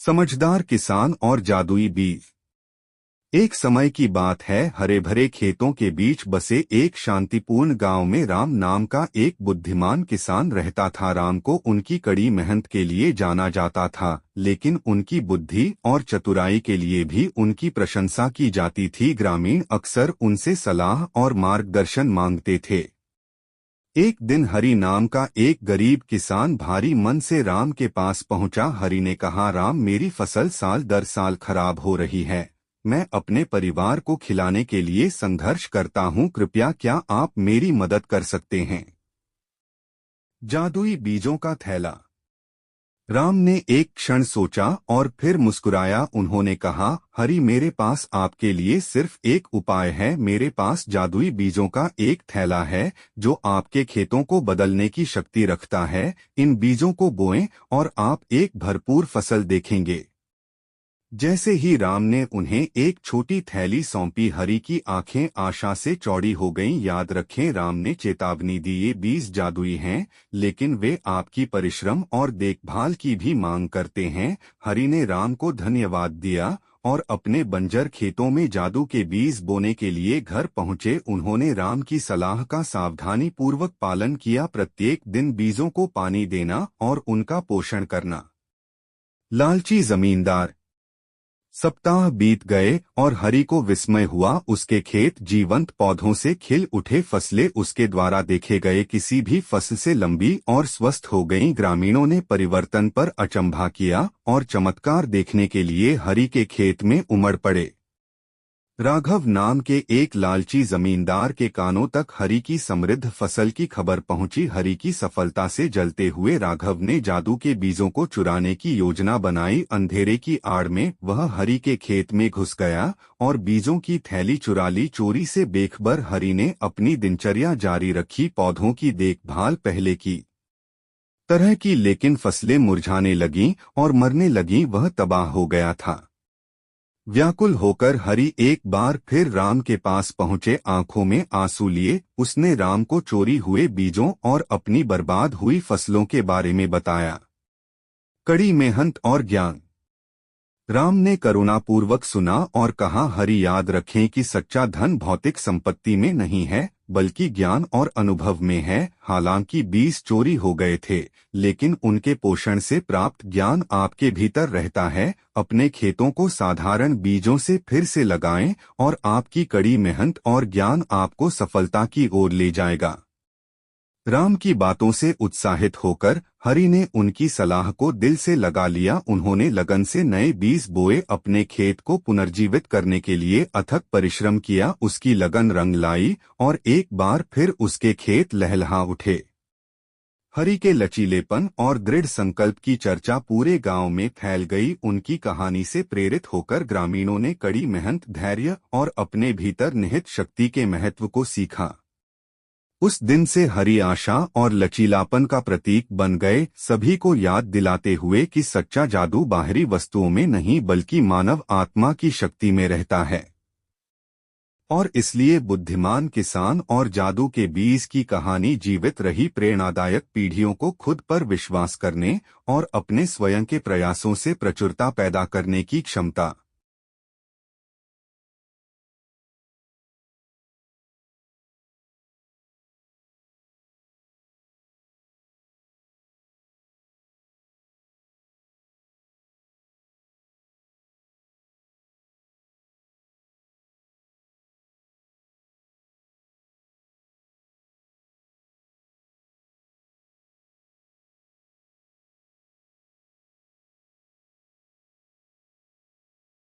समझदार किसान और जादुई बीज। एक समय की बात है, हरे भरे खेतों के बीच बसे एक शांतिपूर्ण गांव में राम नाम का एक बुद्धिमान किसान रहता था। राम को उनकी कड़ी मेहनत के लिए जाना जाता था, लेकिन उनकी बुद्धि और चतुराई के लिए भी उनकी प्रशंसा की जाती थी। ग्रामीण अक्सर उनसे सलाह और मार्गदर्शन मांगते थे। एक दिन हरि नाम का एक गरीब किसान भारी मन से राम के पास पहुंचा। हरि ने कहा, राम, मेरी फसल साल दर साल खराब हो रही है। मैं अपने परिवार को खिलाने के लिए संघर्ष करता हूं। कृपया क्या आप मेरी मदद कर सकते हैं? जादुई बीजों का थैला। राम ने एक क्षण सोचा और फिर मुस्कुराया। उन्होंने कहा, हरि, मेरे पास आपके लिए सिर्फ एक उपाय है। मेरे पास जादुई बीजों का एक थैला है जो आपके खेतों को बदलने की शक्ति रखता है। इन बीजों को बोएं और आप एक भरपूर फसल देखेंगे। जैसे ही राम ने उन्हें एक छोटी थैली सौंपी, हरि की आंखें आशा से चौड़ी हो गईं। याद रखें, राम ने चेतावनी दी, ये बीज जादुई हैं, लेकिन वे आपकी परिश्रम और देखभाल की भी मांग करते हैं। हरि ने राम को धन्यवाद दिया और अपने बंजर खेतों में जादू के बीज बोने के लिए घर पहुंचे। उन्होंने राम की सलाह का सावधानी पूर्वक पालन किया, प्रत्येक दिन बीजों को पानी देना और उनका पोषण करना। लालची जमींदार। सप्ताह बीत गए और हरि को विस्मय हुआ। उसके खेत जीवंत पौधों से खिल उठे, फसलें उसके द्वारा देखे गए किसी भी फसल से लंबी और स्वस्थ हो गईं। ग्रामीणों ने परिवर्तन पर अचंभा किया और चमत्कार देखने के लिए हरि के खेत में उमड़ पड़े। राघव नाम के एक लालची जमींदार के कानों तक हरि की समृद्ध फसल की खबर पहुंची। हरि की सफलता से जलते हुए राघव ने जादू के बीजों को चुराने की योजना बनाई। अंधेरे की आड़ में वह हरि के खेत में घुस गया और बीजों की थैली चुरा ली। चोरी से बेखबर हरि ने अपनी दिनचर्या जारी रखी, पौधों की देखभाल पहले की तरह की, लेकिन फसलें मुरझाने लगीं और मरने लगीं। वह तबाह हो गया था। व्याकुल होकर हरि एक बार फिर राम के पास पहुंचे, आंखों में आंसू लिए। उसने राम को चोरी हुए बीजों और अपनी बर्बाद हुई फसलों के बारे में बताया। कड़ी मेहनत और ज्ञान। राम ने करुणापूर्वक सुना और कहा, हरि, याद रखें कि सच्चा धन भौतिक संपत्ति में नहीं है, बल्कि ज्ञान और अनुभव में है। हालांकि बीज चोरी हो गए थे, लेकिन उनके पोषण से प्राप्त ज्ञान आपके भीतर रहता है। अपने खेतों को साधारण बीजों से फिर से लगाएं और आपकी कड़ी मेहनत और ज्ञान आपको सफलता की ओर ले जाएगा। राम की बातों से उत्साहित होकर हरि ने उनकी सलाह को दिल से लगा लिया। उन्होंने लगन से नए बीज बोए, अपने खेत को पुनर्जीवित करने के लिए अथक परिश्रम किया। उसकी लगन रंग लाई और एक बार फिर उसके खेत लहलहा उठे। हरि के लचीलेपन और दृढ़ संकल्प की चर्चा पूरे गांव में फैल गई। उनकी कहानी से प्रेरित होकर ग्रामीणों ने कड़ी मेहनत, धैर्य और अपने भीतर निहित शक्ति के महत्व को सीखा। उस दिन से हरि आशा और लचीलापन का प्रतीक बन गए, सभी को याद दिलाते हुए कि सच्चा जादू बाहरी वस्तुओं में नहीं बल्कि मानव आत्मा की शक्ति में रहता है। और इसलिए बुद्धिमान किसान और जादू के बीज की कहानी जीवित रही, प्रेरणादायक, पीढ़ियों को खुद पर विश्वास करने और अपने स्वयं के प्रयासों से प्रचुरता पैदा करने की क्षमता।